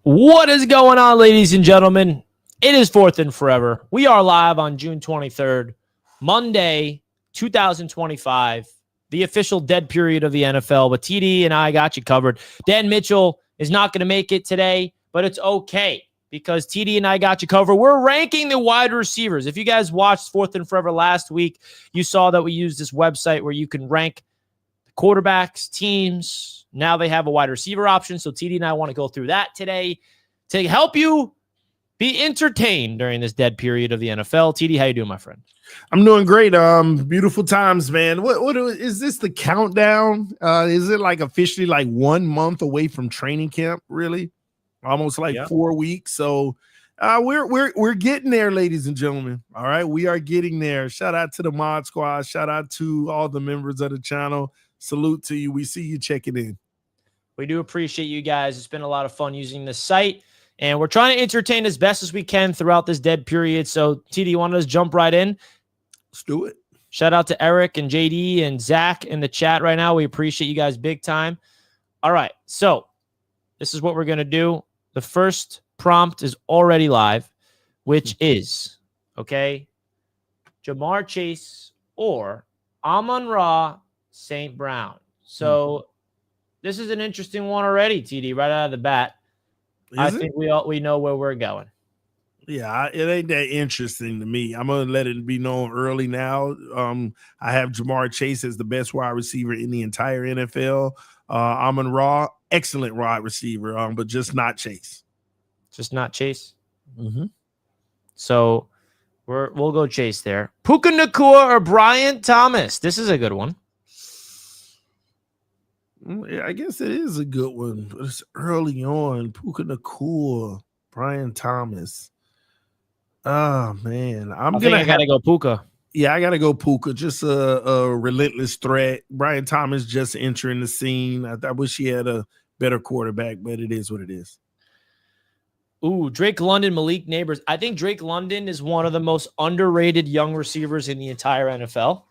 What is going on, ladies and gentlemen? It is Fourth and Forever. We are live on June 23rd, Monday, 2025, the official dead period of the NFL. But TD and I got you covered. Dan Mitchell is not going to make it today, but it's okay because TD and I got you covered. We're ranking the wide receivers. If you guys watched Fourth and Forever last week, you saw that we used this website where you can rank quarterbacks, teams. Now they have a wide receiver option. So TD and I want to go through that today to help you be entertained during this dead period of the NFL. TD, how you doing, my friend? I'm doing great. Beautiful times, man. What is this, the countdown? Is it like officially like 1 month away from training camp? Really? Almost like 4 weeks. So we're getting there, ladies and gentlemen. All right, we are getting there. Shout out to the Mod Squad. Shout out to all the members of the channel. Salute to you. We see you checking in. We do appreciate you guys. It's been a lot of fun using this site, and we're trying to entertain as best as we can throughout this dead period. So, TD, you want to just jump right in? Let's do it. Shout out to Eric and JD and Zach in the chat right now. We appreciate you guys big time. All right, so this is what we're going to do. The first prompt is already live, which is, okay, Jamar Chase or Amon-Ra St. Brown. So this is an interesting one already, TD, right out of the bat. I think we know where we're going. Yeah, it ain't that interesting to me. I'm going to let it be known early now. I have Jamar Chase as the best wide receiver in the entire NFL. Amon-Ra, excellent wide receiver, but just not Chase. Just not Chase? Mm-hmm. So we'll go Chase there. Puka Nacua or Brian Thomas? This is a good one. Yeah, I guess it is a good one, but it's early on. Puka Nacua, Brian Thomas. Oh, man. I got to go Puka. Yeah, I got to go Puka. Just a relentless threat. Brian Thomas just entering the scene. I wish he had a better quarterback, but it is what it is. Ooh, Drake London, Malik Neighbors. I think Drake London is one of the most underrated young receivers in the entire NFL.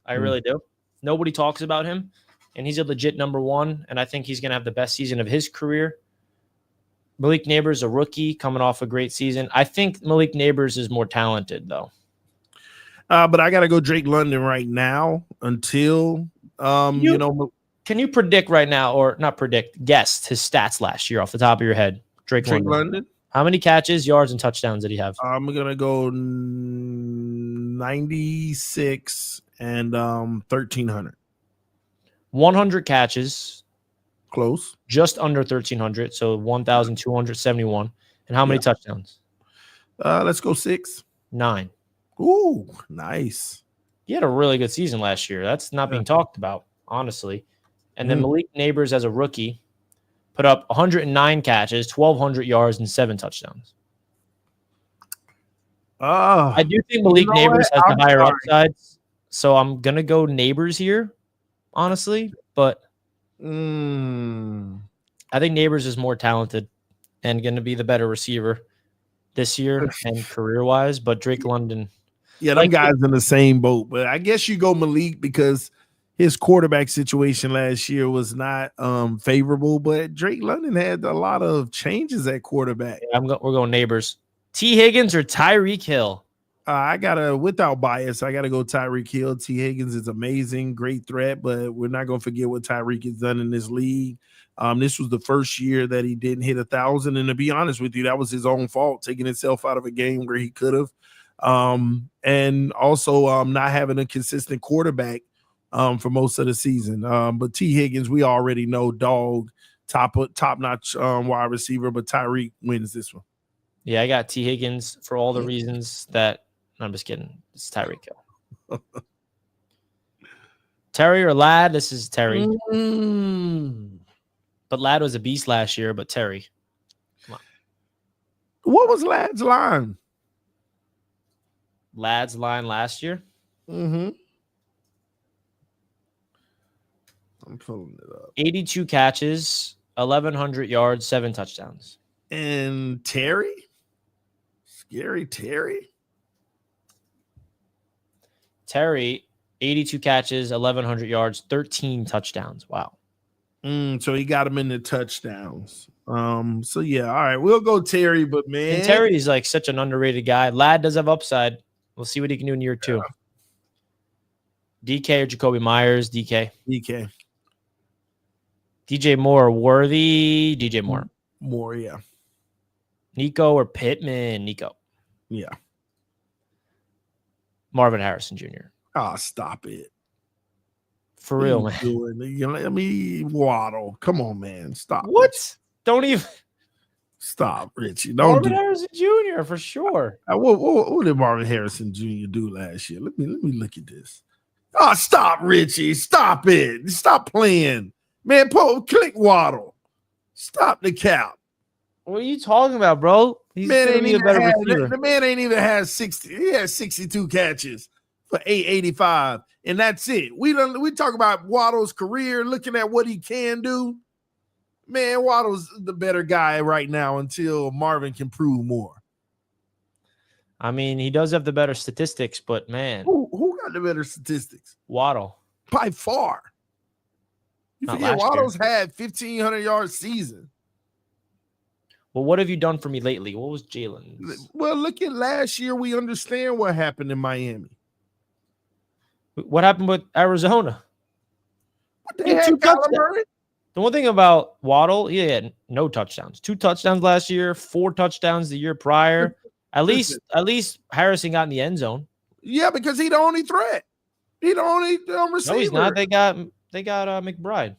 I really do. Nobody talks about him, and he's a legit number one, and I think he's going to have the best season of his career. Malik Neighbors, a rookie, coming off a great season. I think Malik Neighbors is more talented, though. But I got to go Drake London right now until, Can you predict right now, or not predict, guess his stats last year off the top of your head? Drake London. How many catches, yards, and touchdowns did he have? I'm going to go 96 and 1,300. 100 catches. Close. Just under 1,300, so 1,271. And how many touchdowns? Let's go 6. 9. Ooh, nice. He had a really good season last year. That's not being talked about, honestly. And then Malik Neighbors, as a rookie, put up 109 catches, 1,200 yards, and 7 touchdowns. I do think Malik Neighbors has the higher upsides, so I'm going to go Neighbors here, honestly. But I think Neighbors is more talented and going to be the better receiver this year and career-wise. But Drake London. Yeah, them guys in the same boat. But I guess you go Malik because his quarterback situation last year was not favorable. But Drake London had a lot of changes at quarterback. Yeah, we're going Neighbors. T. Higgins or Tyreek Hill? Without bias, I gotta go Tyreek Hill. T. Higgins is amazing, great threat, but we're not gonna forget what Tyreek has done in this league. This was the first year that he didn't hit 1,000, and to be honest with you, that was his own fault, taking himself out of a game where he could have, and also not having a consistent quarterback for most of the season. But T. Higgins, we already know, dog, top notch wide receiver, but Tyreek wins this one. Yeah, I got T. Higgins for all the reasons that. I'm just kidding. It's Tyreek Hill. Terry or Ladd? This is Terry. But Ladd was a beast last year, but Terry. Come on. What was Ladd's line? Ladd's line last year? I'm pulling it up. 82 catches, 1,100 yards, 7 touchdowns. And Terry? Scary Terry? Terry, 82 catches, 1,100 yards, 13 touchdowns. Wow. So he got him in the touchdowns. So yeah, all right, we'll go Terry, but man, And Terry's like such an underrated guy. Lad does have upside. We'll see what he can do in year 2. DK or Jacoby Myers? DK. DK. DJ Moore, worthy. DJ Moore. More, yeah. Nico or Pittman? Nico. Yeah. Marvin Harrison Jr. Oh, stop it. For real, man. Let me Waddle. Come on, man. Stop. What? Don't even. Stop, Richie. Don't Marvin Harrison Jr. for sure. What did Marvin Harrison Jr. do last year? Let me look at this. Oh, stop, Richie. Stop it. Stop playing. Man, click Waddle. Stop the cap. What are you talking about, bro? He's man gonna be a better receiver. The man ain't even had 60. He had 62 catches for 885, and that's it. We talk about Waddle's career, looking at what he can do. Man, Waddle's the better guy right now until Marvin can prove more. I mean, he does have the better statistics, but man, who got the better statistics? Waddle, by far. You forget Waddle's had 1,500 yard season. Well, what have you done for me lately? What was Jalen's? Well, look at last year. We understand what happened in Miami. What happened with Arizona? What they had Kyler Murray? The one thing about Waddle, he had no touchdowns. 2 touchdowns last year, 4 touchdowns the year prior. At least Harrison got in the end zone. Yeah, because he the only threat. He the only receiver. No, he's not. They got McBride.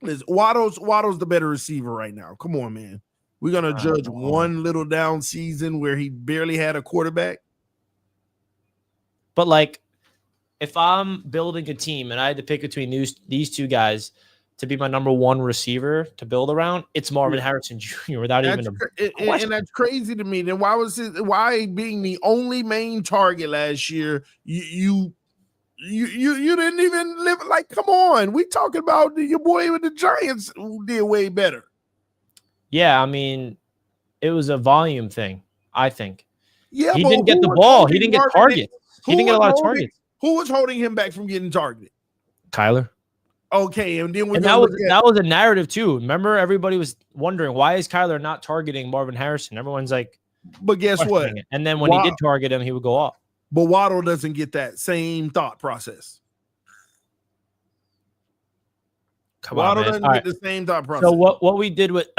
Listen, Waddle's the better receiver right now. Come on, man. We're gonna judge one little down season where he barely had a quarterback. But like, if I'm building a team and I had to pick between these 2 guys to be my number 1 receiver to build around, it's Marvin Harrison Jr. without even a question. And that's crazy to me. Then why being the only main target last year, you didn't even live like, come on. We talking about your boy with the Giants who did way better. Yeah, I mean, it was a volume thing, I think. Yeah, he didn't get the ball. He didn't get targets. He didn't get a lot of targets. Who was holding him back from getting targeted? Kyler. Okay, and then that was a narrative too. Remember, everybody was wondering, why is Kyler not targeting Marvin Harrison? Everyone's like, but guess what? And then when he did target him, he would go off. But Waddle doesn't get that same thought process. Waddle doesn't get the same thought process. So what we did with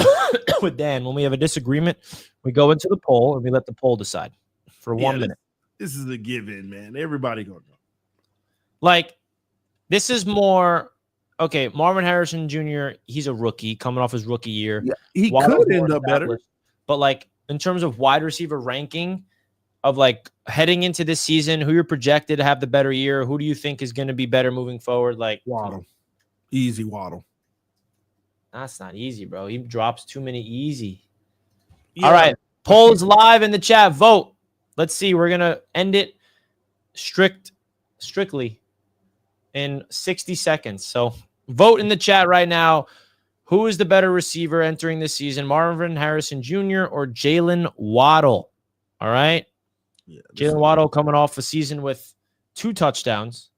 with Dan, when we have a disagreement, we go into the poll and we let the poll decide for 1 minute. This is a given, man. Everybody gonna go. Like, this is more okay. Marvin Harrison Jr., he's a rookie coming off his rookie year. Yeah, he could end up better. But like, in terms of wide receiver ranking of like heading into this season, who you're projected to have the better year, who do you think is going to be better moving forward? Like Waddle. Easy Waddle. That's not easy, bro. He drops too many easy. Yeah. All right. Polls live in the chat. Vote. Let's see. We're going to end it strictly in 60 seconds. So vote in the chat right now. Who is the better receiver entering this season? Marvin Harrison Jr. or Jalen Waddle? All right. Yeah, Jalen Waddle coming off a season with 2 touchdowns.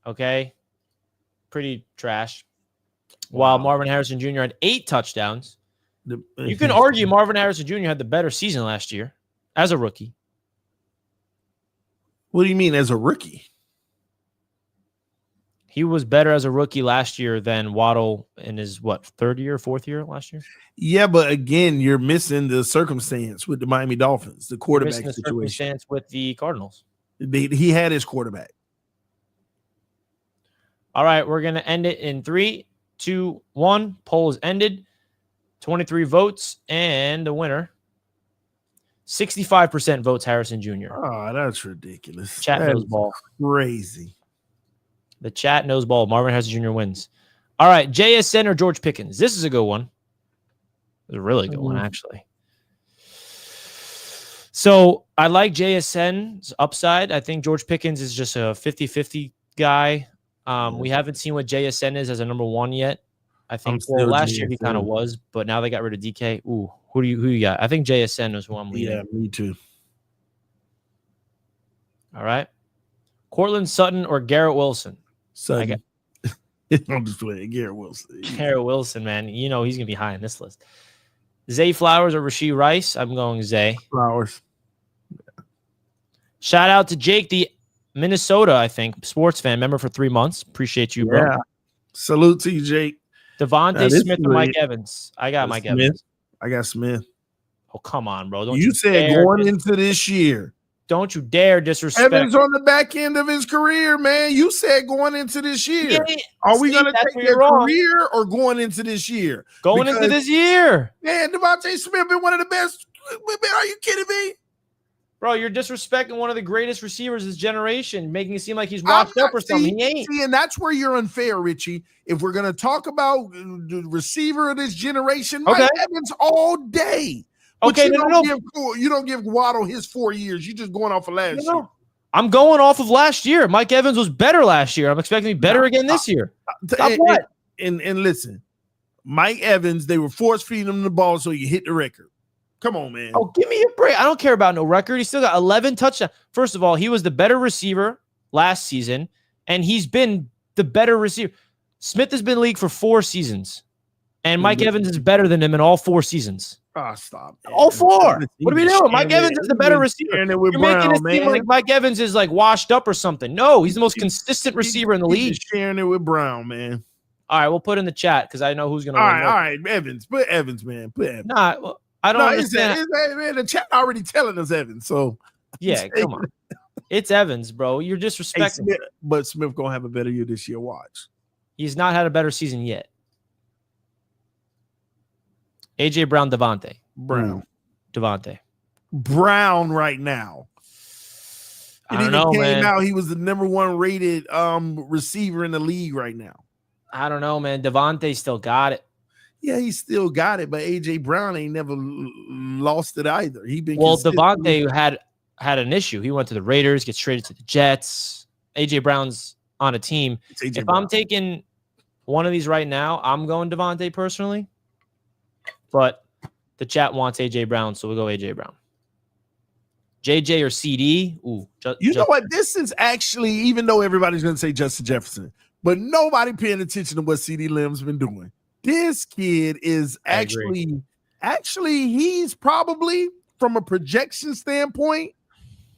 Okay. Pretty trash. While Marvin Harrison Jr. had 8 touchdowns. You can argue Marvin Harrison Jr. had the better season last year as a rookie. What do you mean as a rookie? He was better as a rookie last year than Waddle in his, 3rd year, 4th year last year? Yeah, but again, you're missing the circumstance with the Miami Dolphins, the quarterback situation. Circumstance with the Cardinals. He had his quarterback. All right, we're going to end it in 3, 2, 1. Poll is ended. 23 votes, and the winner, 65% votes Harrison Jr. Oh, that's ridiculous. Chat knows ball. Crazy. The chat knows ball. Marvin Harrison Jr. wins. All right, JSN or George Pickens? This is a good one. It's a really good one, actually. So I like JSN's upside. I think George Pickens is just a 50-50 guy. We haven't seen what JSN is as a number 1 yet. I think last year he kind of was, but now they got rid of DK. Ooh, who you got? I think JSN is who I'm leading. Yeah, me too. All right. Cortland Sutton or Garrett Wilson? Sutton. I'm just playing. Garrett Wilson. Garrett Wilson, man. You know he's going to be high on this list. Zay Flowers or Rashee Rice? I'm going Zay. Flowers. Shout out to Jake, the Minnesota, I think, sports fan, member for 3 months. Appreciate you, bro. Salute to you, Jake. Devontae Smith or Mike Evans? I got Mike Evans. I got Smith. Oh, come on, bro. Don't you said going into this year. Don't you dare disrespect. Evans on the back end of his career, man. You said going into this year. Yeah, are we going to take their career or going into this year? Going into this year. Man, Devontae Smith been one of the best. Are you kidding me? Bro, you're disrespecting one of the greatest receivers of this generation, making it seem like he's washed up or something. He ain't. See, and that's where you're unfair, Richie. If we're going to talk about the receiver of this generation, Mike Evans all day. But you don't give Waddle his 4 years. You're just going off of last year. I'm going off of last year. Mike Evans was better last year. I'm expecting to be better again this year. And listen, Mike Evans, they were force feeding him the ball so you hit the record. Come on, man. Oh, give me a break. I don't care about no record. He still got 11 touchdowns. First of all, he was the better receiver last season, and he's been the better receiver. Smith has been in the league for 4 seasons, and Mike Evans is better than him in all 4 seasons. Oh, stop. Man. All 4. What are we doing? Mike Evans is the better receiver. You're making it seem like Mike Evans is like washed up or something. No, he's the most consistent receiver in the league. Sharing it with Brown, man. All right, we'll put in the chat because I know who's going to win. All right, Evans. Put Evans, man. Put Evans. Nah, well, I don't understand. Man, the chat already telling us Evans, so yeah, come on. It's Evans, bro. You're disrespecting. Hey, but Smith gonna have a better year this year. Watch. He's not had a better season yet. AJ Brown, Devontae. Devontae. Brown right now. I don't know, man. Out, he was the number 1 rated receiver in the league right now. I don't know, man. Devontae still got it. Yeah, he still got it, but AJ Brown ain't never lost it either. Devontae had an issue. He went to the Raiders, gets traded to the Jets. AJ Brown's on a team. If I'm taking one of these right now, I'm going Devontae personally. But the chat wants AJ Brown, so we'll go AJ Brown. JJ or CD? Ooh, you know what? This is actually, even though everybody's going to say Justin Jefferson, but nobody paying attention to what CD Lamb's been doing. This kid is actually he's probably, from a projection standpoint,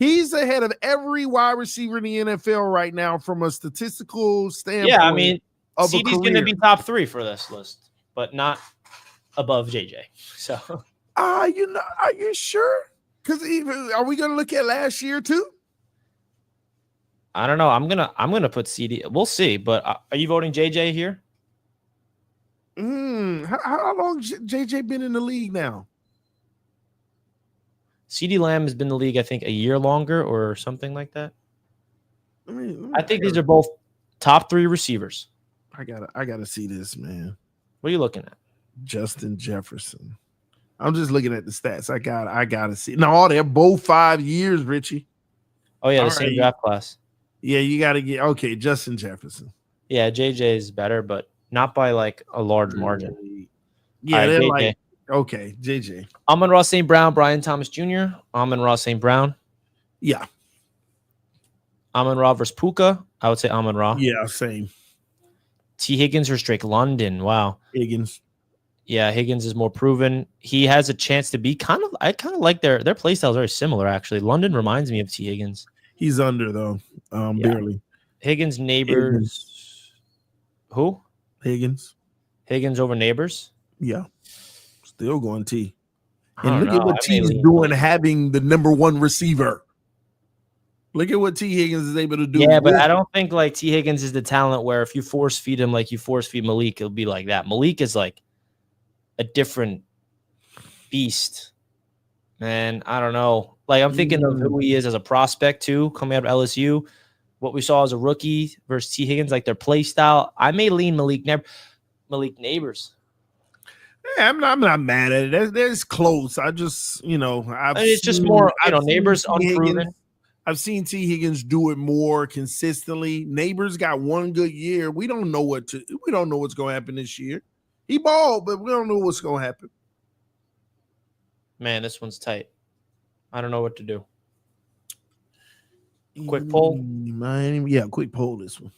he's ahead of every wide receiver in the NFL right now from a statistical standpoint. Yeah, I mean, CD's going to be top 3 for this list, but not above JJ. So, are you sure? Because are we going to look at last year too? I don't know. I'm gonna put CD. We'll see. But are you voting JJ here? How long JJ been in the league now? CD Lamb has been in the league, I think, a year longer or something like that. I think these are both top 3 receivers. I gotta see this, man. What are you looking at? Justin Jefferson. I'm just looking at the stats. I gotta see. No, they're both 5 years, Richie. Oh yeah, the same draft class. Yeah, you gotta get Justin Jefferson. Yeah, JJ is better, but not by like a large margin. Yeah, right, they're JJ. Like JJ. Amon-Ra St. Brown, Brian Thomas Jr. Amon-Ra St. Brown. Yeah. Amon-Ra versus Puka. I would say Amon-Ra. Yeah, same. T. Higgins or Drake London. Wow. Higgins. Yeah, Higgins is more proven. He has a chance to be I kind of like their play style is very similar, actually. London reminds me of T. Higgins. He's under, though. Barely. Higgins, Neighbors. Who? Higgins over Neighbors? Yeah. Still going T. And look at what T's doing having the number 1 receiver. Look at what T. Higgins is able to do. Yeah, but I don't think like T. Higgins is the talent where if you force feed him like you force feed Malik, it'll be like that. Malik is like a different beast. Man, I don't know. Like I'm thinking of who he is as a prospect too, coming out of LSU. What we saw as a rookie versus T. Higgins, like their play style. I may lean Malik Neighbors. Yeah, I'm not mad at it. That's close. I just, it's just more, Neighbors unproven. I've seen T. Higgins do it more consistently. Neighbors got 1 good year. We don't know what's going to happen this year. He balled, but we don't know what's going to happen. Man, this one's tight. I don't know what to do. Quick poll? Yeah, quick poll this one.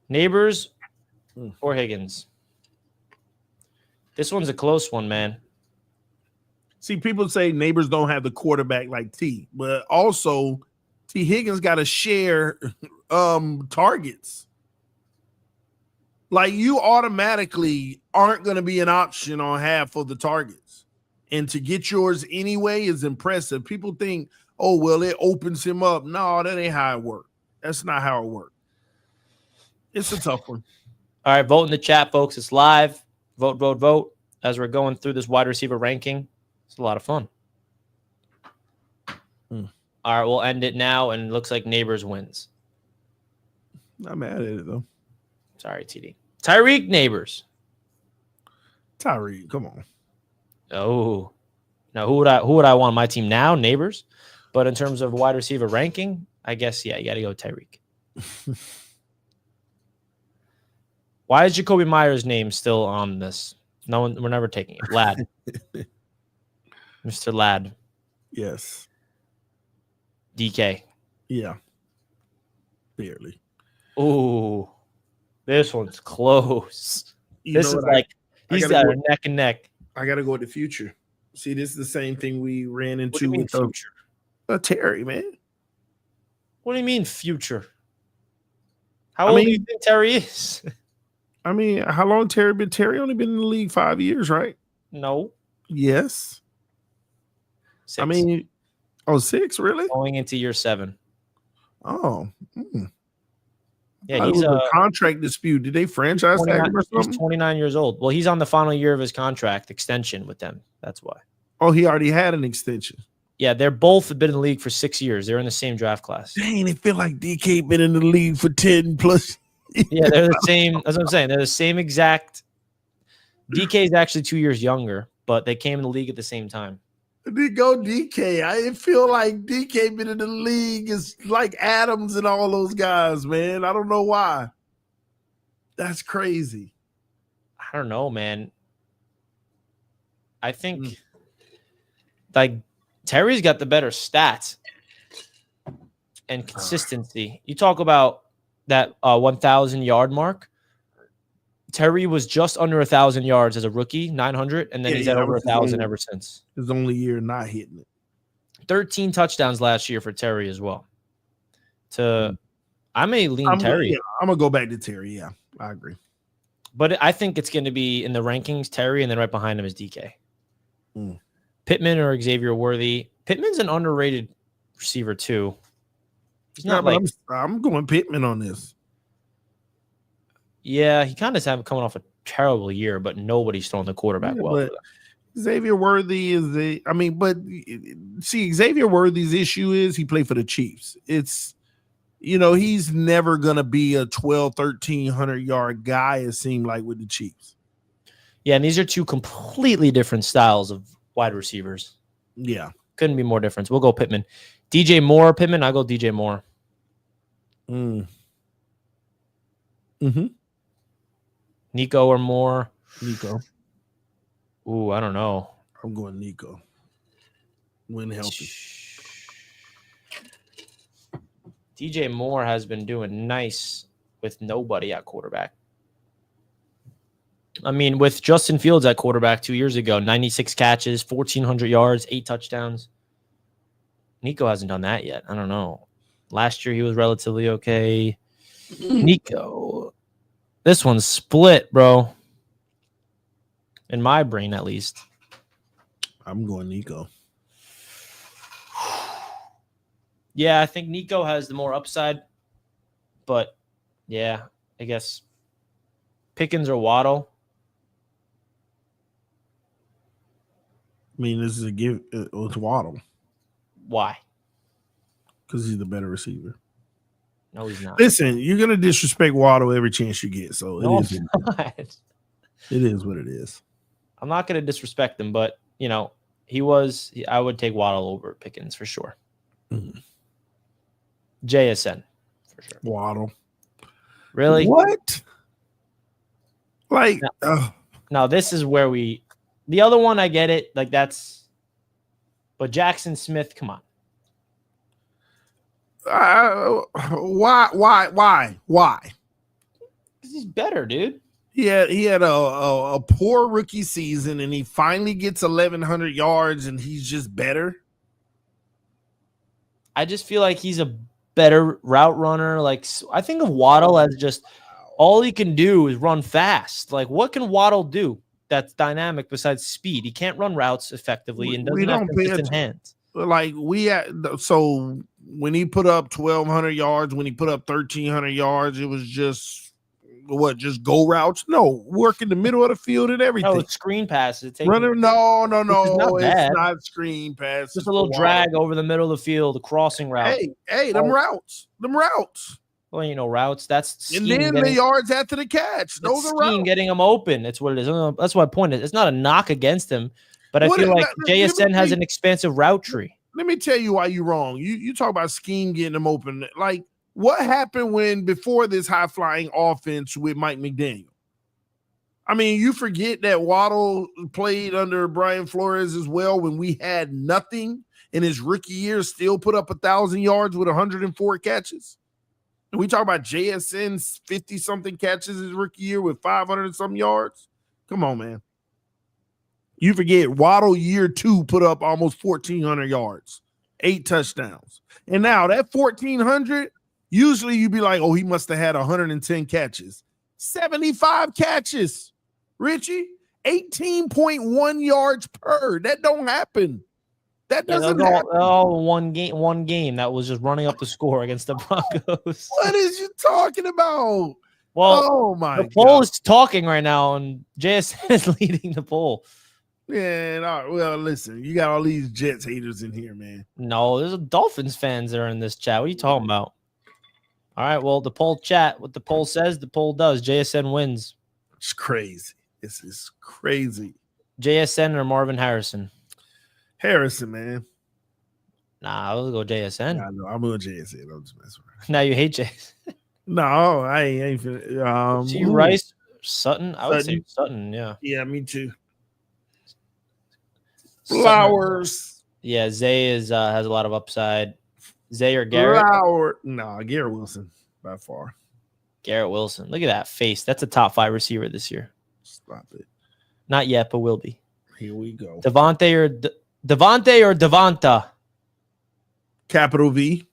Neighbors or Higgins? This one's a close one, man. See, people say Neighbors don't have the quarterback like T, but also T. Higgins got to share targets. Like, you automatically aren't going to be an option on half of the targets. And to get yours anyway is impressive. People think, oh, well, it opens him up. No, that ain't how it works. That's not how it works. It's a tough one. All right, vote in the chat, folks. It's live. Vote, vote, vote. As we're going through this wide receiver ranking, it's a lot of fun. All right, we'll end it now, and it looks like Neighbors wins. Not mad at it, though. Sorry, TD. Tyreek Neighbors. Tyreek, come on. Oh. Now, who would I want on my team now? Neighbors. But in terms of wide receiver ranking, I guess, yeah, you got to go Tyreek. Why is Jacoby Myers' name still on this? No one, we're never taking it. Ladd. Mr. Ladd. Yes. DK. Yeah. Barely. Ooh. This one's close. This is like these guys are neck and neck. I got to go with the future. See, this is the same thing we ran into with future. Terry, man. What do you mean future? How old do you think Terry is? I mean, how long Terry been? Terry only been in the league 5 years, right? No. Yes. 6. I mean, 6, really? Going into year 7. Oh. Yeah, he's a contract dispute. Did they franchise tag him or something? He's 29 years old. Well, he's on the final year of his contract extension with them. That's why. Oh, he already had an extension. Yeah, they're both been in the league for 6 years. They're in the same draft class. Dang, it feel like DK been in the league for 10 plus. Yeah, they're the same. That's what I'm saying. They're the same exact. DK is actually 2 years younger, but they came in the league at the same time. Go DK. I feel like DK been in the league is like Adams and all those guys, man. I don't know why. That's crazy. I don't know, man. I think like Terry's got the better stats and consistency. You talk about that 1,000 yard mark. Terry was just under 1,000 yards as a rookie, 900, and then he's at over 1,000 ever since. His only year not hitting it. 13 touchdowns last year for Terry as well. I may lean Terry. Yeah, I'm gonna go back to Terry. Yeah, I agree. But I think it's going to be in the rankings, Terry, and then right behind him is DK. Pittman or Xavier Worthy. Pittman's an underrated receiver too. He's not I'm going Pittman on this. Yeah, he kind of coming off a terrible year, but nobody's throwing the quarterback well. Xavier Worthy is but see, Xavier Worthy's issue is he played for the Chiefs. It's, he's never going to be a 1,300 yard guy, it seemed like, with the Chiefs. Yeah, and these are two completely different styles of wide receivers. Yeah. Couldn't be more different. We'll go Pittman. DJ Moore, Pittman, I'll go DJ Moore. Nico or Moore? Nico. Ooh, I don't know. I'm going Nico. When healthy. DJ Moore has been doing nice with nobody at quarterback. I mean, with Justin Fields at quarterback 2 years ago, 96 catches, 1,400 yards, 8 touchdowns. Nico hasn't done that yet. I don't know. Last year he was relatively okay. Nico. This one's split, bro. In my brain, at least. I'm going Nico. Yeah, I think Nico has the more upside. But, yeah, I guess Pickens or Waddle. I mean, this is a give with Waddle. Why? Because he's the better receiver. No, he's not. Listen, you're going to disrespect Waddle every chance you get. So no, it is what it is. I'm not going to disrespect him, but, I would take Waddle over Pickens for sure. JSN for sure. Waddle. Really? What? Like, no, this is where the other one, I get it. Like, but Jackson Smith, come on. Why? He's better, dude. He had a poor rookie season, and he finally gets 1,100 yards, and he's just better. I just feel like he's a better route runner. Like, I think of Waddle as just all he can do is run fast. Like, what can Waddle do that's dynamic besides speed? He can't run routes effectively and doesn't have consistent hands. Like so when he put up 1,200 yards, when he put up 1,300 yards, it was just just go routes? No, work in the middle of the field and everything. No, screen passes. Running, no. It's not screen passes. Just a little drag over the middle of the field, a crossing route. Them routes. Well, routes. That's and then the yards after the catch. Those are routes. Getting them open. That's what it is. That's my point. It's not a knock against him, but I feel like JSN has an expansive route tree. Let me tell you why you're wrong. You talk about scheme getting them open. Like, what happened before this high-flying offense with Mike McDaniel? I mean, you forget that Waddle played under Brian Flores as well when we had nothing in his rookie year, still put up 1,000 yards with 104 catches. And we talk about JSN's 50-something catches his rookie year with 500-something yards. Come on, man. You forget Waddle year 2 put up almost 1,400 yards, 8 touchdowns. And now that 1,400, usually you'd be like, oh, he must have had 110 catches. 75 catches, Richie. 18.1 yards per. That don't happen. That doesn't happen. Oh, one game that was just running up the score against the Broncos. What is you talking about? Well, the poll is talking right now, and JSN is leading the poll. Man, all right, well, listen, you got all these Jets haters in here, man. No, there's Dolphins fans that are in this chat. What are you talking about? All right, well, the poll chat, what the poll says, the poll does. JSN wins. It's crazy. This is crazy. JSN or Marvin Harrison? Harrison, man. Nah, I'll go JSN. I know. I'm going JSN. I'm just messing around. Now you hate JSN. No, I ain't. See Rice, Sutton? I would say Sutton, yeah. Yeah, me too. Flowers. Yeah, Zay has a lot of upside. Zay or Garrett? Garrett Wilson by far. Garrett Wilson. Look at that face. That's a top 5 receiver this year. Stop it. Not yet, but will be. Here we go. Devontae or Devonta? Capital V.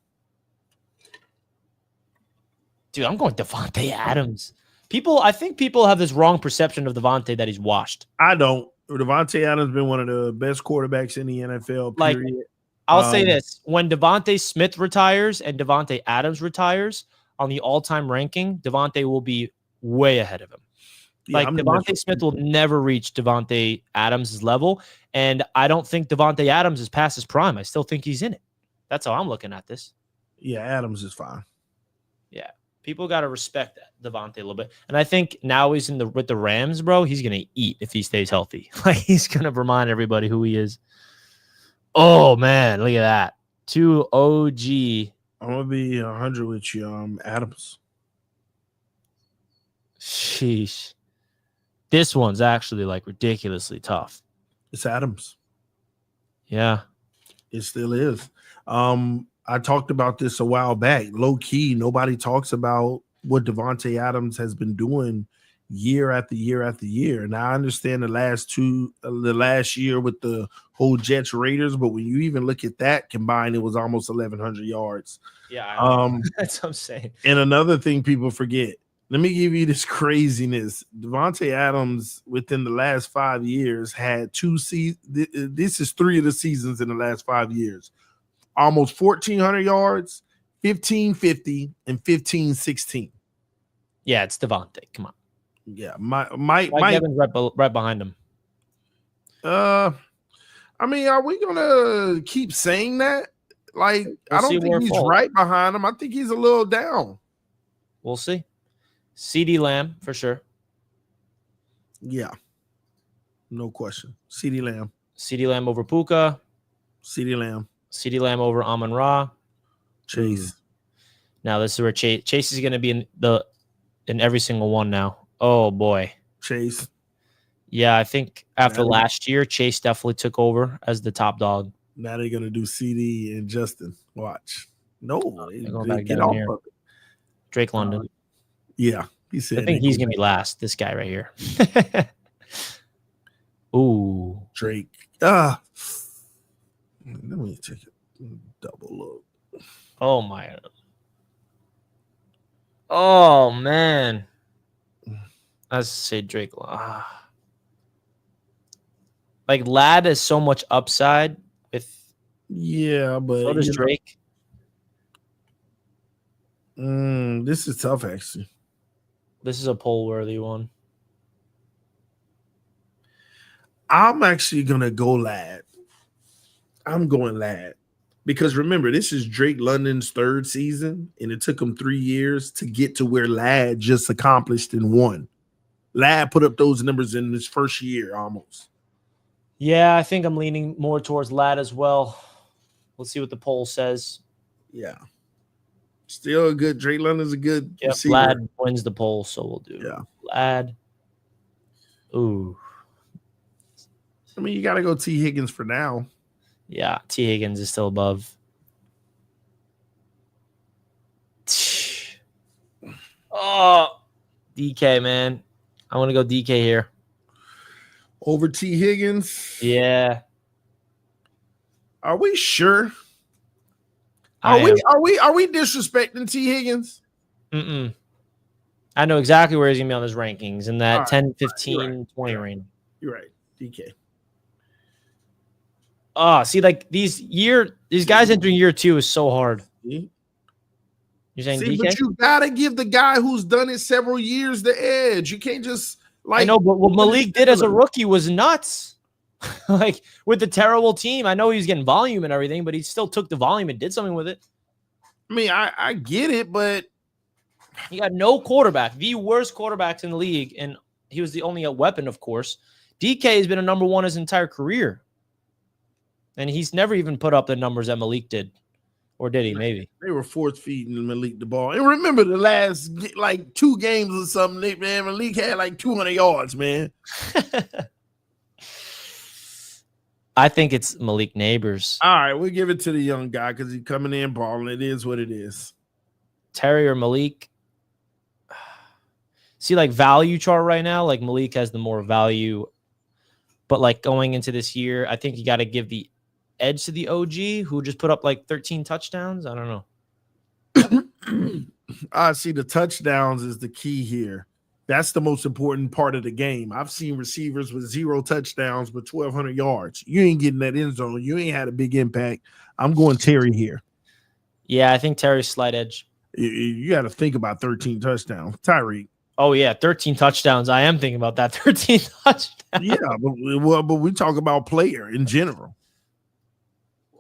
Dude, I'm going Devontae Adams. I think people have this wrong perception of Devontae that he's washed. I don't. Devontae Adams has been one of the best quarterbacks in the NFL. Period. Like, I'll say this. When Devontae Smith retires and Devontae Adams retires on the all-time ranking, Devontae will be way ahead of him. Like, Devontae Smith will never reach Devontae Adams' level, and I don't think Devontae Adams is past his prime. I still think he's in it. That's how I'm looking at this. Yeah, Adams is fine. Yeah. People got to respect Devontae a little bit. And I think now he's with the Rams, bro. He's going to eat if he stays healthy. Like, he's going to remind everybody who he is. Oh, man. Look at that. 2 OG. I'm going to be 100 with you, Adams. Sheesh. This one's actually, like, ridiculously tough. It's Adams. Yeah. It still is. I talked about this a while back. Low key, nobody talks about what Devontae Adams has been doing year after year after year. Now I understand the last year with the whole Jets Raiders, but when you even look at that combined, it was almost 1,100 yards. Yeah, that's what I'm saying. And another thing people forget. Let me give you this craziness. Devontae Adams, within the last 5 years, had 2 seasons. This is 3 of the seasons in the last 5 years. Almost 1,400 yards, 1,550, and 1,516. Yeah, it's Devontae. Come on. Yeah, Mike Evans right behind him. I mean, are we gonna keep saying that? Like, I don't think he's right behind him. I think he's a little down. We'll see. CeeDee Lamb for sure. Yeah, no question. CeeDee Lamb. CeeDee Lamb over Puka. CeeDee Lamb. CeeDee Lamb over Amon-Ra. Chase. Now this is where Chase is going to be in every single one now. Oh boy, Chase. Yeah, I think after last year, Chase definitely took over as the top dog. Now they're gonna do CD and Justin. Watch. No, they're going back down here. Drake London. Yeah, He said, I think he's going to be last. This guy right here. Ooh. Drake. Let me take a double look. Oh, my. Oh, man. Let's say Drake. Like, Lad is so much upside with. Yeah, but So does Drake. This is tough, actually. This is a poll-worthy one. I'm actually going to go Lad. I'm going Lad. Because remember, this is Drake London's third season, and it took him 3 years to get to where Lad just accomplished in one. Lad put up those numbers in his first year almost. Yeah, I think I'm leaning more towards Lad as well. Let's see what the poll says. Yeah. Still a good. Drake London's a good receiver. Lad wins the poll, so we'll do Lad. Ooh. I mean, you got to go T. Higgins for now. Yeah, T. Higgins is still above. Oh, DK, man. I want to go DK here. Over T. Higgins? Yeah. Are we sure? Are we disrespecting T. Higgins? Mm-mm. I know exactly where he's going to be on his rankings in that 10, 15, right. 20 range. You're right. DK. Oh, see, like these guys entering year 2 is so hard. See? You're saying DK? But you gotta give the guy who's done it several years the edge. You can't just I know, but what Malik did as a rookie was nuts. Like with the terrible team, I know he was getting volume and everything, but he still took the volume and did something with it. I mean, I get it, but he got no quarterback, the worst quarterbacks in the league, and he was the only weapon, of course. DK has been a number one his entire career. And he's never even put up the numbers that Malik did. Or did he? Maybe. They were force feeding Malik the ball. And remember the last, 2 games or something, man, Malik had 200 yards, man. I think it's Malik Neighbors. All right, we'll give it to the young guy because he's coming in balling. It is what it is. Terry or Malik. See, value chart right now, Malik has the more value. But, going into this year, I think you got to give the edge to the OG who just put up 13 touchdowns. I don't know. I see the touchdowns is the key here. That's the most important part of the game. I've seen receivers with 0 touchdowns but 1,200 yards. You ain't getting that end zone. You ain't had a big impact. I'm going Terry here. Yeah, I think Terry's slight edge. You got to think about 13 touchdowns. Tyreek. Oh, yeah, 13 touchdowns. I am thinking about that 13 touchdowns. Yeah, but we talk about player in general.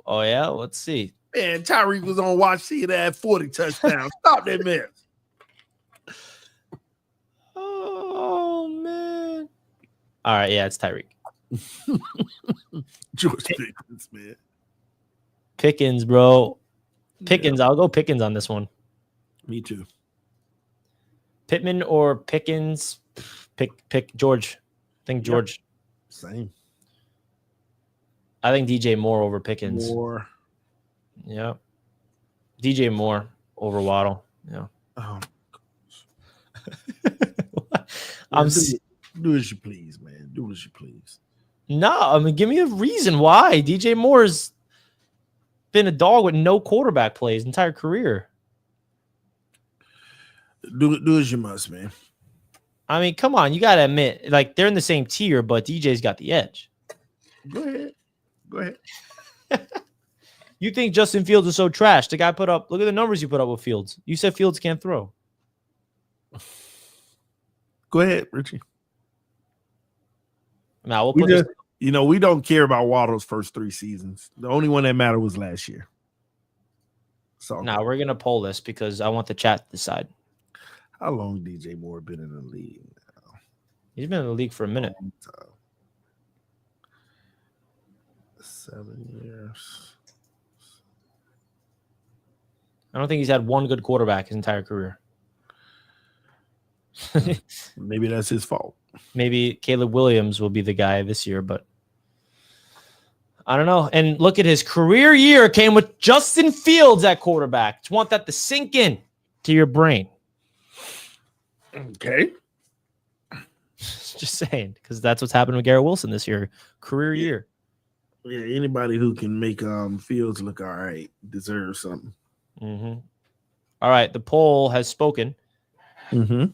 Oh, yeah? Let's see. Man, Tyreek was on watch. He had 40 touchdowns. Stop that mess. Oh, man. All right, yeah, it's Tyreek. George Pickens, man. Pickens, bro. Pickens. Yeah. I'll go Pickens on this one. Me too. Pittman or Pickens? Pick George. I think George. Yep. Same. I think DJ Moore over Pickens. Moore. Yeah. DJ Moore over Waddle. Yeah. Oh. Do as you please, man. Do as you please. No, I mean, give me a reason why. DJ Moore's been a dog with no quarterback play his entire career. Do as you must, man. I mean, come on. You got to admit, they're in the same tier, but DJ's got the edge. Go ahead. You think Justin Fields is so trash? The guy look at the numbers you put up with Fields. You said Fields can't throw. Go ahead, Richie. Now we'll put we don't care about Waddle's first 3 seasons. The only one that mattered was last year. So now we're gonna poll this because I want the chat to decide. How long DJ Moore been in the league now? He's been in the league for a minute. 7 years. I don't think he's had one good quarterback his entire career. Maybe that's his fault. Maybe Caleb Williams will be the guy this year, but I don't know. And look at his career year came with Justin Fields at quarterback. Just want that to sink in to your brain. Okay. Just saying, because that's what's happened with Garrett Wilson this year. Career year. Yeah, anybody who can make Fields look all right deserves something. Mm-hmm. All right, the poll has spoken, Mm-hmm.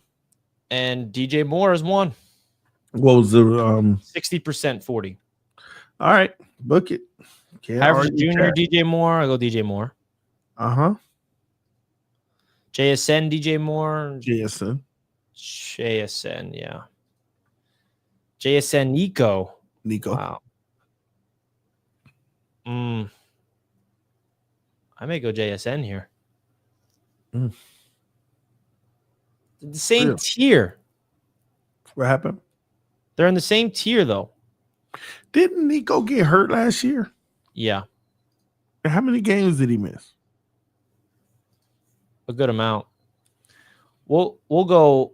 and DJ Moore has won. What was the 60%, 40. All right, book it. Average Junior, DJ Moore. I go DJ Moore. Uh-huh. JSN, DJ Moore. JSN, yeah. JSN, Nico. Wow. I may go JSN here. The same tier. What happened? They're in the same tier, though. Didn't Nico get hurt last year? Yeah. And how many games did he miss? A good amount. We'll go.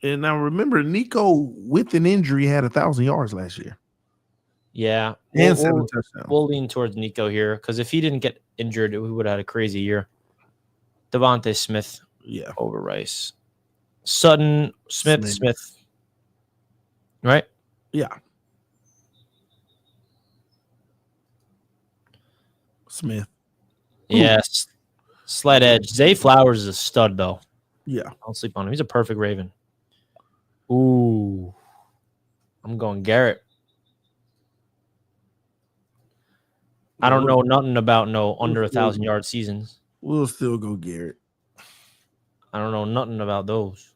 And now remember, Nico with an injury had 1,000 yards last year. Yeah. And 7 touchdowns. We'll lean towards Nico here because if he didn't get injured, we would have had a crazy year. Devontae Smith. Yeah. Over Rice. Sutton, Smith. Right? Yeah. Smith. Yes. Sled edge. Zay Flowers is a stud, though. Yeah. Don't sleep on him. He's a perfect Raven. Ooh. I'm going Garrett. I don't know nothing about under 1,000-yard seasons. We'll still go Garrett. I don't know nothing about those.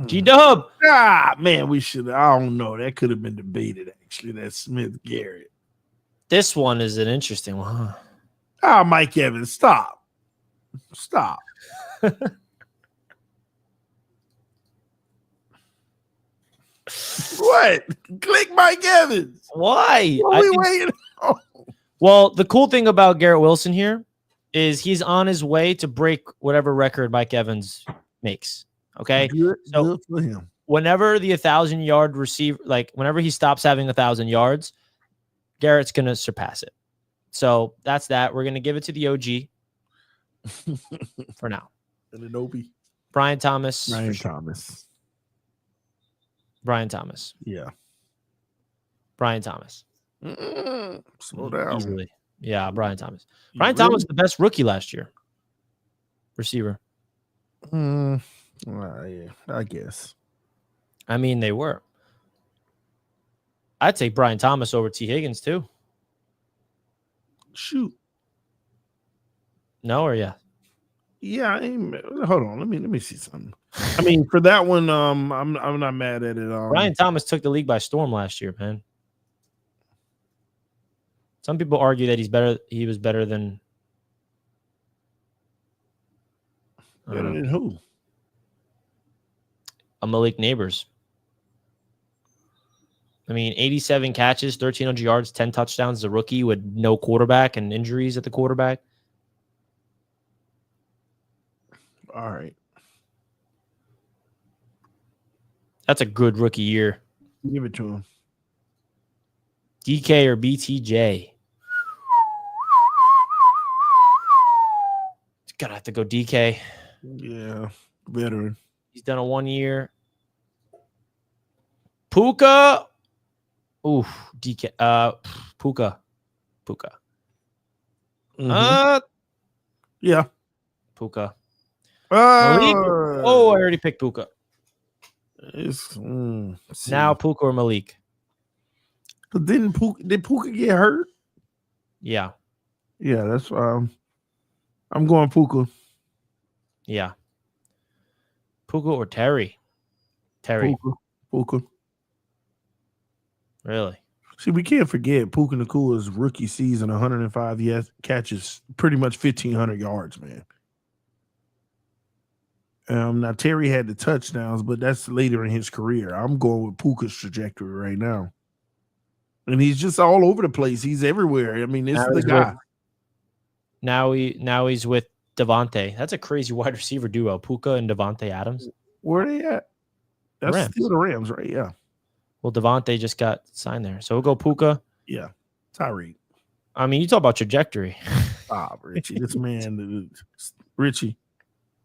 G-Dub. Man, we should. I don't know. That could have been debated, actually. That Smith Garrett. This one is an interesting one. Mike Evans, stop. What? Click Mike Evans. Why? What are we waiting on? Well, the cool thing about Garrett Wilson here is he's on his way to break whatever record Mike Evans makes. Okay. Good for him. Whenever the 1,000-yard receiver, like whenever he stops having 1,000 yards, Garrett's going to surpass it. So that's that. We're going to give it to the OG for now. And Adobe. Brian Thomas. Yeah. Brian Thomas. Slow down. Easily. Yeah, Brian Thomas. Brian Thomas was the best rookie last year. Receiver. Yeah, I guess. I mean, they were. I'd take Brian Thomas over T. Higgins, too. Shoot. No or yeah? Yeah, hold on. Let me see something. I mean, for that one, I'm not mad at it. Brian Thomas took the league by storm last year, man. Some people argue that he was better than. Better than who? Malik Neighbors. I mean, 87 catches, 1,300 yards, 10 touchdowns as a rookie with no quarterback and injuries at the quarterback. All right. That's a good rookie year. Give it to him. DK or BTJ? Gonna have to go DK. Yeah, veteran. He's done a 1 year. Puka. Ooh, DK. Puka. Mm-hmm. Yeah. Puka. Malik? Oh, I already picked Puka. Now Puka or Malik? But did Puka get hurt? Yeah. Yeah, that's I'm going Puka. Yeah. Puka or Terry? Terry. Puka. Really? See, we can't forget Puka Nakua's rookie season, 105 catches, pretty much 1,500 yards, man. Now Terry had the touchdowns, but that's later in his career. I'm going with Puka's trajectory right now. And he's just all over the place. He's everywhere. I mean, this is the guy. Now he's with Devontae. That's a crazy wide receiver duo, Puka and Devontae Adams. Where are they at? That's Rams. Still the Rams, right? Yeah. Well, Devontae just got signed there. So we'll go Puka. Yeah. Tyreek. I mean, you talk about trajectory. Richie. This man, Richie.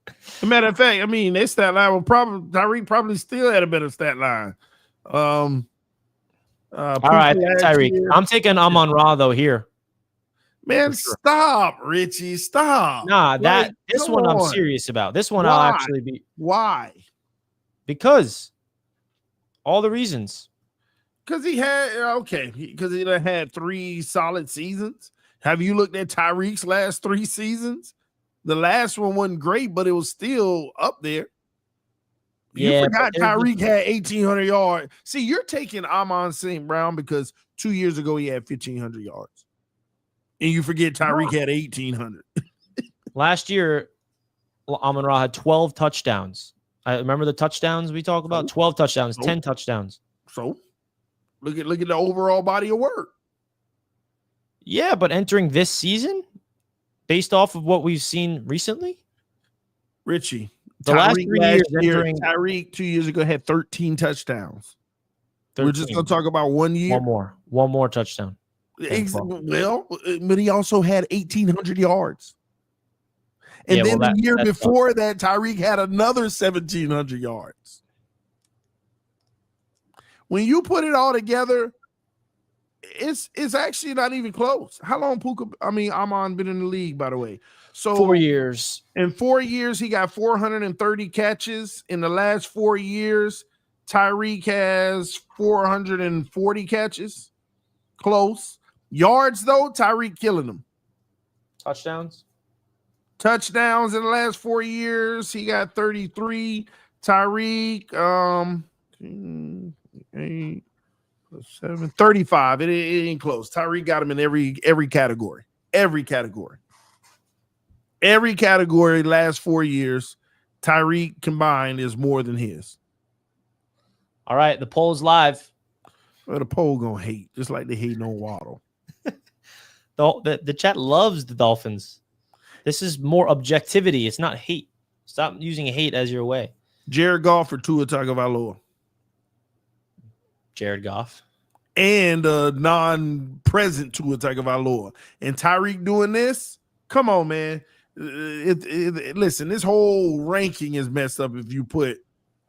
As a matter of fact, I mean, their stat line will probably Tyreek probably still had a better stat line. All right, Tyreek. I'm taking Amon Ra though here. Man, sure. Stop, Richie. Stop. Nah, this one I'm on. serious about. This one Why? I'll actually be. Why? Because all the reasons. Because he had because he had 3 solid seasons. Have you looked at Tyreek's last 3 seasons? The last one wasn't great, but it was still up there. You forgot Tyreek had 1,800 yards. See, you're taking Amon St. Brown because 2 years ago he had 1,500 yards. And you forget Tyreek had 1,800. Last year, Amon Ra had 12 touchdowns. I remember the touchdowns we talk about. 12 touchdowns, 10 touchdowns. So look at the overall body of work. Yeah, but entering this season, based off of what we've seen recently, Richie, the last 3 years, Tyreek 2 years ago had 13 touchdowns. 13. We're just gonna talk about 1 year. One more touchdown. Well, but he also had 1,800 yards. And then the year before that, Tyreek had another 1,700 yards. When you put it all together, it's actually not even close. How long Amon been in the league, by the way? So 4 years. In 4 years, he got 430 catches. In the last 4 years, Tyreek has 440 catches. Close. Yards, though, Tyreek killing them. Touchdowns in the last 4 years, he got 33. Tyreek, 8 + 7, 35. It ain't close. Tyreek got him in every category. Every category. Last 4 years, Tyreek combined is more than his. All right, the poll's live. Well, the poll gonna hate, just like they hate on Waddle. The chat loves the Dolphins. This is more objectivity. It's not hate. Stop using hate as your way. Jared Goff or Tua Tagovailoa? Jared Goff. And non-present Tua Tagovailoa. And Tyreek doing this? Come on, man. Listen, this whole ranking is messed up if you put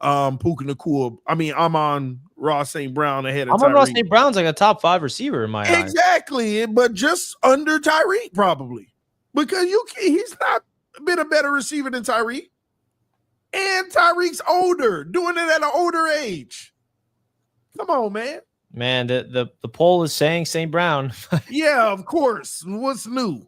Puka Nacua, Amon Ra St. Brown ahead of Tyreek. Amon Ra St. Brown's like a top 5 receiver in my eyes. Exactly, but just under Tyreek probably. Because he's not been a better receiver than Tyreek. And Tyreek's older, doing it at an older age. Come on, man. Man, the poll is saying St. Brown. Yeah, of course. What's new?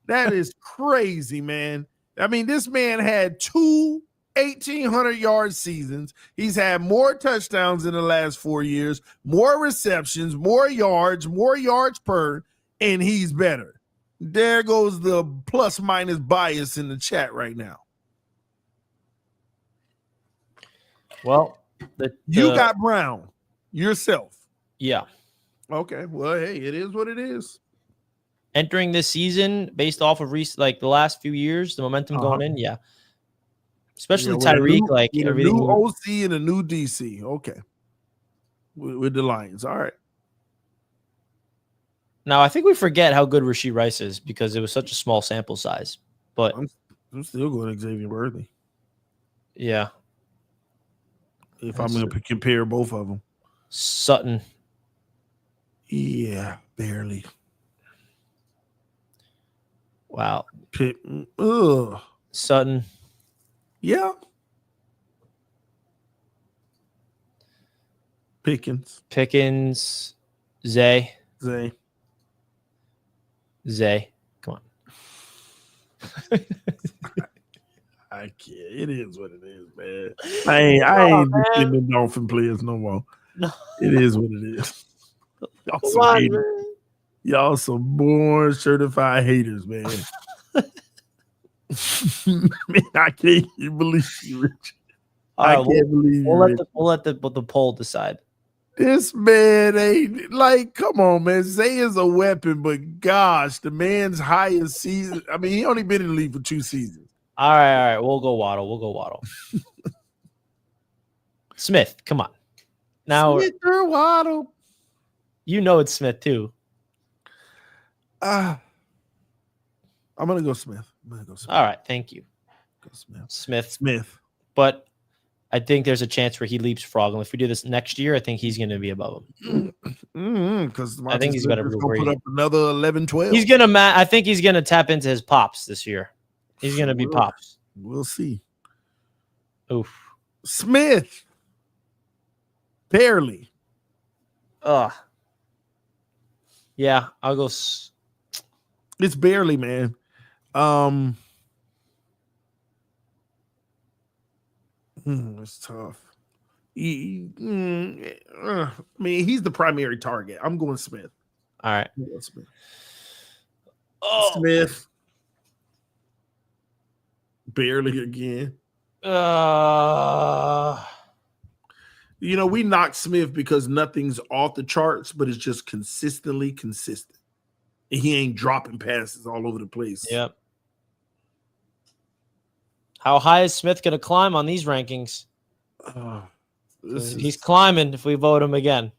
That is crazy, man. This man had 2 1,800-yard seasons. He's had more touchdowns in the last 4 years, more receptions, more yards per, and he's better. There goes the plus minus bias in the chat right now. Well, you got Brown yourself. Yeah. Okay. Well, hey, it is what it is. Entering this season, based off of the last few years, the momentum going in, yeah. Especially Tyreek, everything. A new OC and a new DC. Okay. With the Lions. All right. Now, I think we forget how good Rashee Rice is because it was such a small sample size. But I'm still going Xavier Worthy. Yeah. If I'm going to compare both of them. Sutton. Yeah, barely. Wow. Ugh. Sutton. Yeah. Pickens. Zay. Come on. I can't. It is what it is, man. I ain't defending Dolphin players no more. No. It is what it is. Y'all some born certified haters, man. Man, I can't believe you, Rich. I can't believe you. We'll let the poll decide. This man ain't come on, man. Zay is a weapon, but gosh, the man's highest season. He only been in the league for 2 seasons. All right. We'll go Waddle. Smith, come on. Now, Smith or Waddle. You know it's Smith too. I'm gonna go Smith. All right, thank you. Smith. But I think there's a chance where he leapsfrog him. If we do this next year, I think he's going to be above him. Because I think he's got to put up another 11, 12. He's going to. I think he's going to tap into his pops this year. He's going to be pops. We'll see. Oof. Smith. Barely. Yeah, I'll go. It's barely, man. It's tough. I mean, he's the primary target. I'm going Smith. All right. Smith. Smith. Barely again. We knocked Smith because nothing's off the charts, but it's just consistently consistent. And he ain't dropping passes all over the place. Yep. How high is Smith going to climb on these rankings? He's climbing if we vote him again.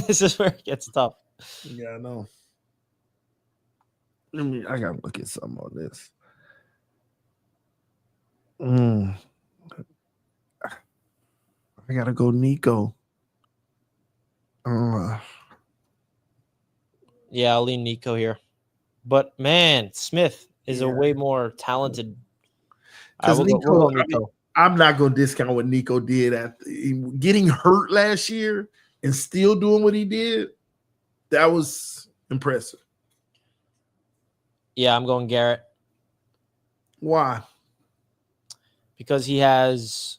This is where it gets tough. Yeah, I know. I got to look at something on this. I got to go Nico. Yeah, I'll lean Nico here. But, man, Smith is a way more talented. We'll go Nico. I'm not going to discount what Nico did after getting hurt last year and still doing what he did. That was impressive. Yeah, I'm going Garrett. Why? Because he has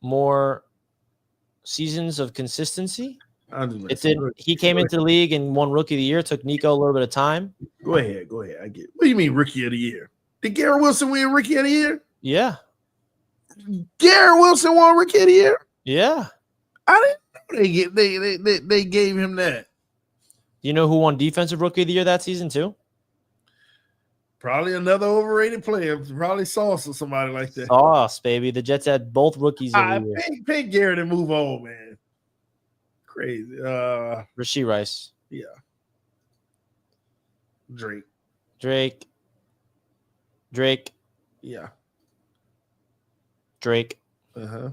more seasons of consistency. He came into the league and won Rookie of the Year. It took Nico a little bit of time. Go ahead. I get it. What do you mean Rookie of the Year? Did Garrett Wilson win Rookie of the Year? Yeah. Garrett Wilson won Rookie of the Year? Yeah. I didn't know they gave him that. You know who won Defensive Rookie of the Year that season too? Probably another overrated player. Probably Sauce or somebody like that. Sauce, baby. The Jets had both rookies of the year. Pay Garrett and move on, man. Crazy. Rashee Rice. Yeah. Drake. Yeah. Drake. Uh-huh.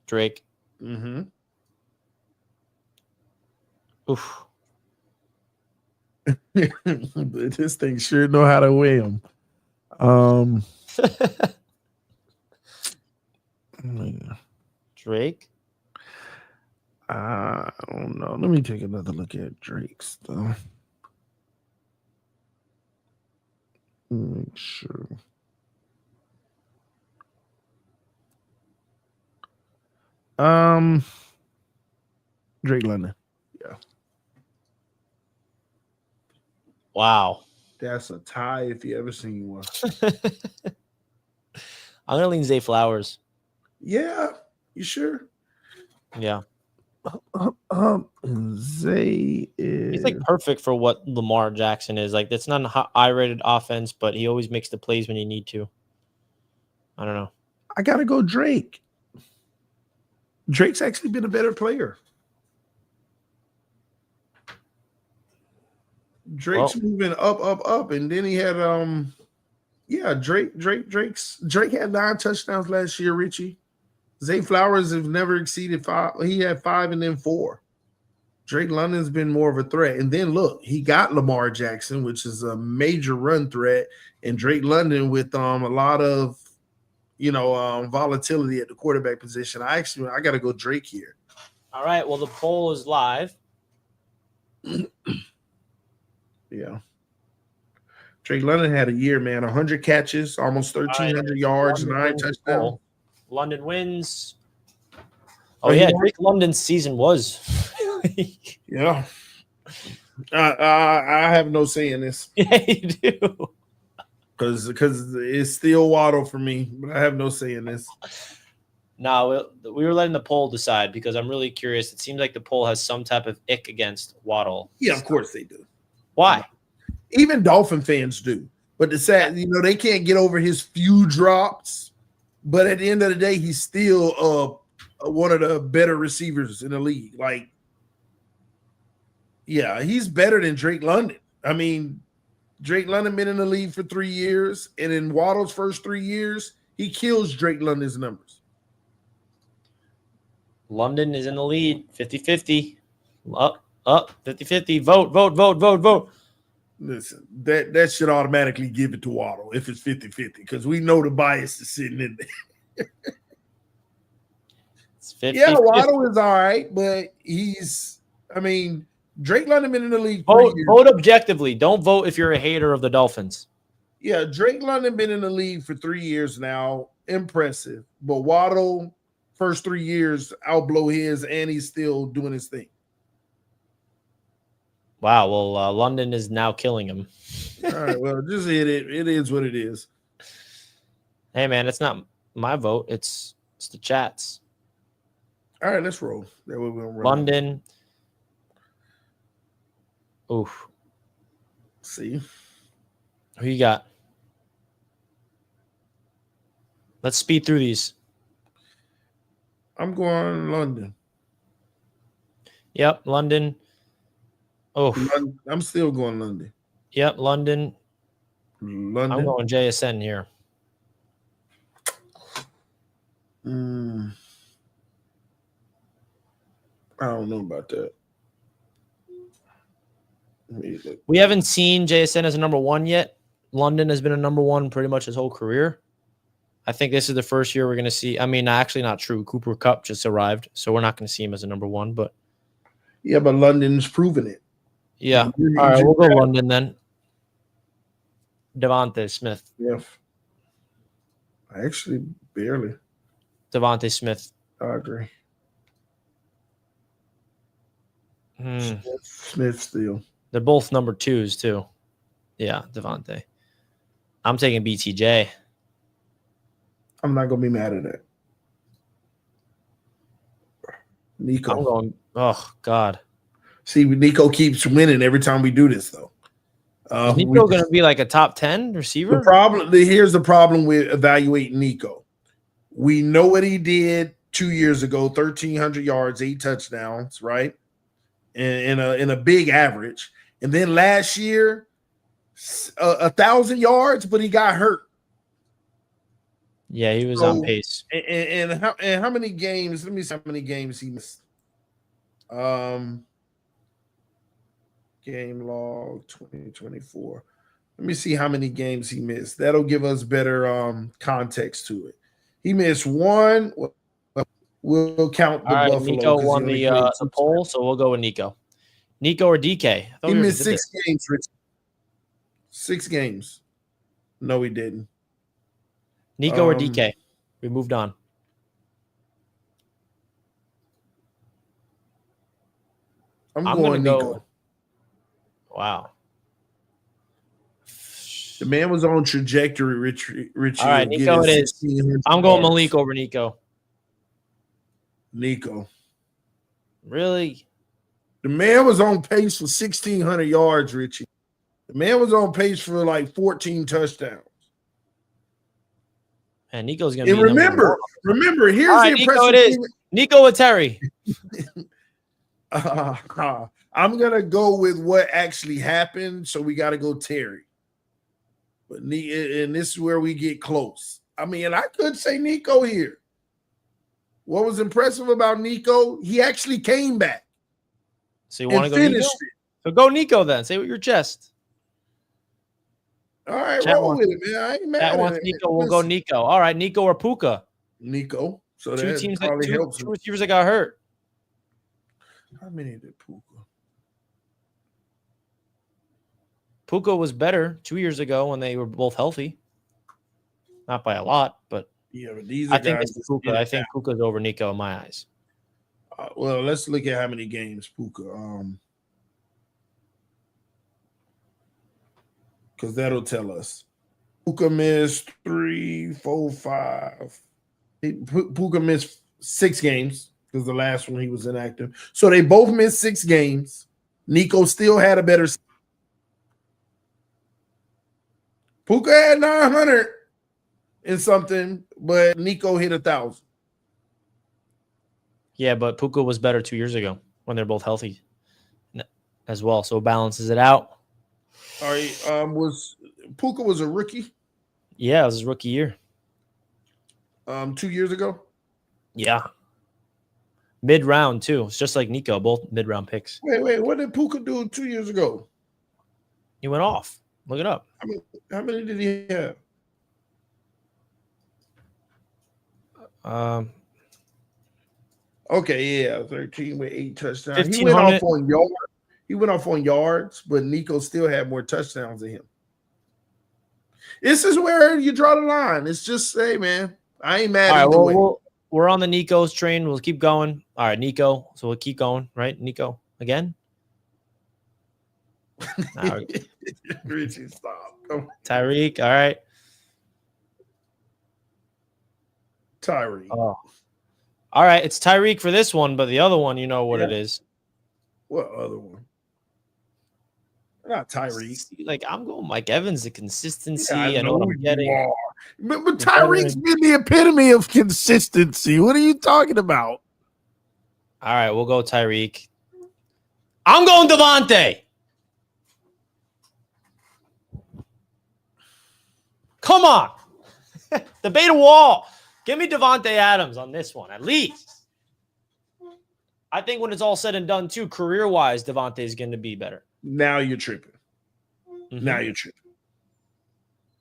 Drake. Mm-hmm. Oof. This thing sure know how to weigh him. Drake. I don't know. Let me take another look at Drake's though. Make sure. Drake London. Yeah. Wow. That's a tie if you ever seen one. I'm gonna lean Zay Flowers. Yeah, you sure? Yeah. Zay is he's like perfect for what Lamar Jackson is. Like that's not an high-rated offense, but he always makes the plays when you need to. I don't know. I gotta go Drake. Drake's actually been a better player. Drake's moving up, and then he had Drake had 9 touchdowns last year, Richie. Zay Flowers have never exceeded 5. He had 5 and then 4. Drake London's been more of a threat. And then look, he got Lamar Jackson, which is a major run threat, and Drake London with a lot of volatility at the quarterback position. I got to go Drake here. All right. Well, the poll is live. Yeah. Drake London had a year, man. 100 catches, almost 1,300 yards, 9 touchdowns. London wins. Oh, yeah. Drake London's season was. Yeah. I have no say in this. Yeah, you do. Because it's still Waddle for me, but I have no say in this. No, we were letting the poll decide because I'm really curious. It seems like the poll has some type of ick against Waddle. Yeah, of course they do. Why? Even Dolphin fans do. But the sad, they can't get over his few drops. But at the end of the day, he's still one of the better receivers in the league. Like, yeah, he's better than Drake London. I mean, Drake London been in the league for 3 years, and in Waddle's first 3 years, he kills Drake London's numbers. London is in the lead, 50-50. Up, 50-50. Vote. Listen, that should automatically give it to Waddle if it's 50-50, because we know the bias is sitting in there. It's 50, yeah, Waddle is all right, but Drake London been in the league 3 years. Vote objectively. Don't vote if you're a hater of the Dolphins. Yeah, Drake London been in the league for 3 years now. Impressive. But Waddle, first 3 years, outblow his, and he's still doing his thing. Wow. Well, London is now killing him. All right. Well, just hit it. It is what it is. Hey, man, it's not my vote. It's the chat's. All right, let's roll. That way we're gonna London. Oof. See. Who you got? Let's speed through these. I'm going London. Yep, London. Oh, I'm still going London. Yep, London. I'm going JSN here. I don't know about that. We haven't seen JSN as a number one yet. London has been a number one pretty much his whole career. I think this is the first year we're going to see. I mean, actually not true. Cooper Kupp just arrived, so we're not going to see him as a number one. But yeah, but London's proven it. Yeah. All right, we'll go London then. Devontae Smith. Yeah. Actually, barely. Devontae Smith. I agree. Smith still. They're both number twos, too. Yeah, Devontae. I'm taking BTJ. I'm not going to be mad at that. Nico. I'm going, oh, God. See, Nico keeps winning every time we do this, though. Is Nico going to be like a top 10 receiver? Here's the problem with evaluating Nico. We know what he did 2 years ago, 1,300 yards, 8 touchdowns, right? In a big average. And then last year, 1,000 yards, but he got hurt. Yeah, he was on pace. And how many games? Let me see how many games he missed. Game log 2024. Let me see how many games he missed. That'll give us better context to it. He missed one. We'll count the Buffalo. Nico won the poll, so we'll go with Nico. Nico or DK? He missed 6 games, Rich. 6 games. No, he didn't. Nico or DK? We moved on. I'm going Nico. Wow. The man was on trajectory, Richie. All right, Nico it is. I'm going Malik over Nico. Nico. Really? The man was on pace for 1,600 yards, Richie. The man was on pace for like 14 touchdowns. And Nico's going to be remember, here's the impressive Nico it is. Nico with Terry. I'm going to go with what actually happened, so we got to go Terry. But and this is where we get close. I mean, I could say Nico here. What was impressive about Nico, he actually came back. So you want to go Nico? So go Nico then. Say it with your chest. All right, roll with it, man. I ain't mad at it. Nico. We'll go Nico. All right, Nico or Puka. Nico. So two that teams, probably helps. Two receivers that got hurt. How many did Puka? Puka was better 2 years ago when they were both healthy. Not by a lot, but yeah. But these I think it's Puka. I think Puka's over Nico in my eyes. Well, let's look at how many games Puka. Because that'll tell us. Puka missed 3, 4, 5. Puka missed 6 games because the last one he was inactive. So they both missed 6 games. Nico still had a better. Puka had 900 and something, but Nico hit 1,000. Yeah, but Puka was better 2 years ago when they're both healthy as well. So it balances it out. All right. Was Puka was a rookie? Yeah, it was his rookie year. 2 years ago. Yeah. Mid-round, too. It's just like Nico, both mid-round picks. Wait. What did Puka do 2 years ago? He went off. Look it up. How many did he have? Okay, yeah, 13 with 8 touchdowns. He went off on yards. He went off on yards, but Nico still had more touchdowns than him. This is where you draw the line. It's just, hey, man, I ain't mad either way. We're on the Nico's train. We'll keep going. All right, Nico. So we'll keep going, right? Nico again. Richie, stop. Tyreek. All right. Tyreek. Oh. All right. It's Tyreek for this one, but the other one, you know what it is. What other one? Not Tyreek. Like, I'm going Mike Evans, the consistency. Yeah, I know what I'm getting. But Tyreek's been the epitome of consistency. What are you talking about? All right, we'll go Tyreek. I'm going Devontae. Come on. Debate a wall. Give me Devontae Adams on this one, at least. I think when it's all said and done, too, career-wise, Devontae is going to be better. Now you're tripping. Mm-hmm. Now you're tripping.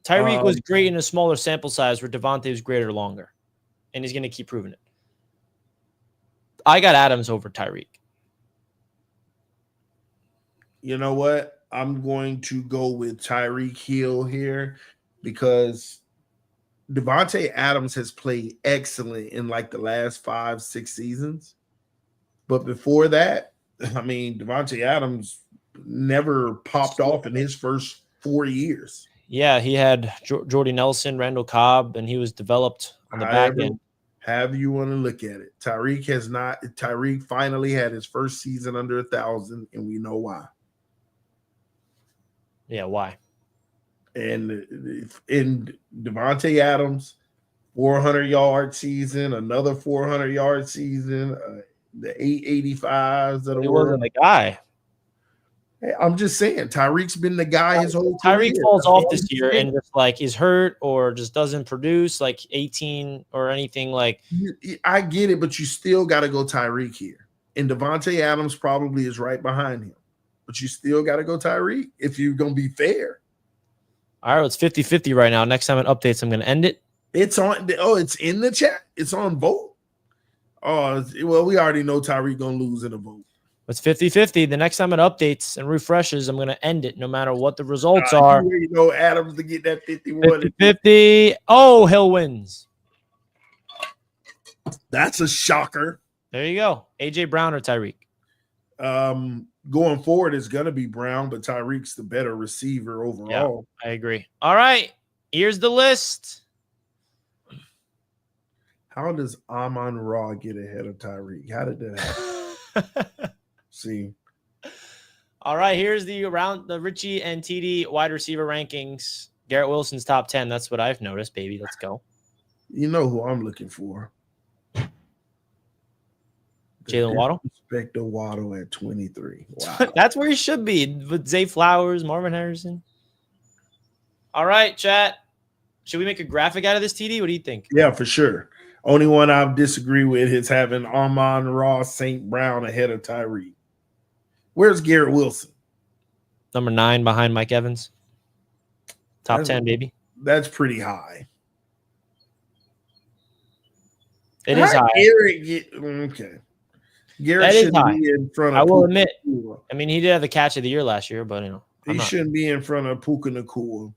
Tyreek was great in a smaller sample size where Devontae was greater longer. And he's going to keep proving it. I got Adams over Tyreek. You know what? I'm going to go with Tyreek Hill here because Devontae Adams has played excellent in like the last 5-6 seasons. But before that, I mean, Devontae Adams never popped off in his first 4 years. Yeah, he had Jordy Nelson, Randall Cobb, and he was developed on the back end. However you want to look at it. Tyreek has not. Tyreek finally had his first season under 1,000, and we know why. Yeah, why? And in Devontae Adams, 400-yard season, another 400-yard season, the 885s that he wasn't the guy. Hey, I'm just saying, Tyreek's been the guy his whole career. Tyreek falls off this year and just like is hurt or just doesn't produce like 18 or anything like. I get it, but you still got to go Tyreek here. And Devontae Adams probably is right behind him. But you still got to go Tyreek if you're going to be fair. All right, it's 50-50 right now. Next time it updates, I'm going to end it. It's on. Oh, it's in the chat. It's on vote. Oh, well, we already know Tyreek going to lose in a vote. It's 50-50. The next time it updates and refreshes, I'm going to end it no matter what the results are. You know Adams to get that 51. 50-50. Oh, Hill wins. That's a shocker. There you go. A.J. Brown or Tyreek? Going forward, it's going to be Brown, but Tyreek's the better receiver overall. Yeah, I agree. All right. Here's the list. How does Amon-Ra get ahead of Tyreek? How did that happen? See. All right, here's the Richie and TD wide receiver rankings. Garrett Wilson's top 10. That's what I've noticed, baby. Let's go. You know who I'm looking for. Jalen Waddle? Spectre Waddle at 23. Wow. That's where he should be with Zay Flowers, Marvin Harrison. All right, chat. Should we make a graphic out of this, TD? What do you think? Yeah, for sure. Only one I disagree with is having Amon-Ra St. Brown ahead of Tyreek. Where's Garrett Wilson? Number 9 behind Mike Evans. Top 10, baby. That's pretty high. It is high. Okay. Garrett should be in front of. I will admit. I mean, he did have the catch of the year last year, but he shouldn't be in front of Puka Nacua.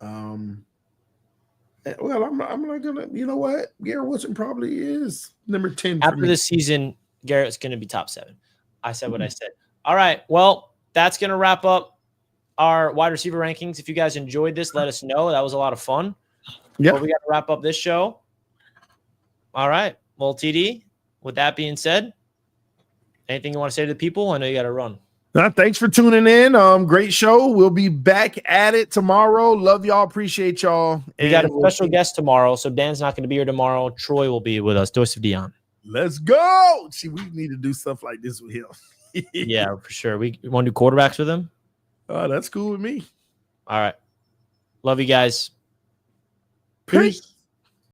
Well, I'm not gonna. You know what? Garrett Wilson probably is number 10 after this season. Garrett's gonna be top 7. I said what I said. All right. Well, that's gonna wrap up our wide receiver rankings. If you guys enjoyed this, let us know. That was a lot of fun. Yeah. We got to wrap up this show. All right. Well, TD. With that being said, anything you want to say to the people? I know you got to run. Thanks for tuning in. Great show. We'll be back at it tomorrow. Love y'all. Appreciate y'all. We got a special guest tomorrow, so Dan's not going to be here tomorrow. Troy will be with us. Joseph Dion. Let's go. See, we need to do stuff like this with him. Yeah, for sure. We want to do quarterbacks with him? Oh, that's cool with me. All right. Love you guys. Peace.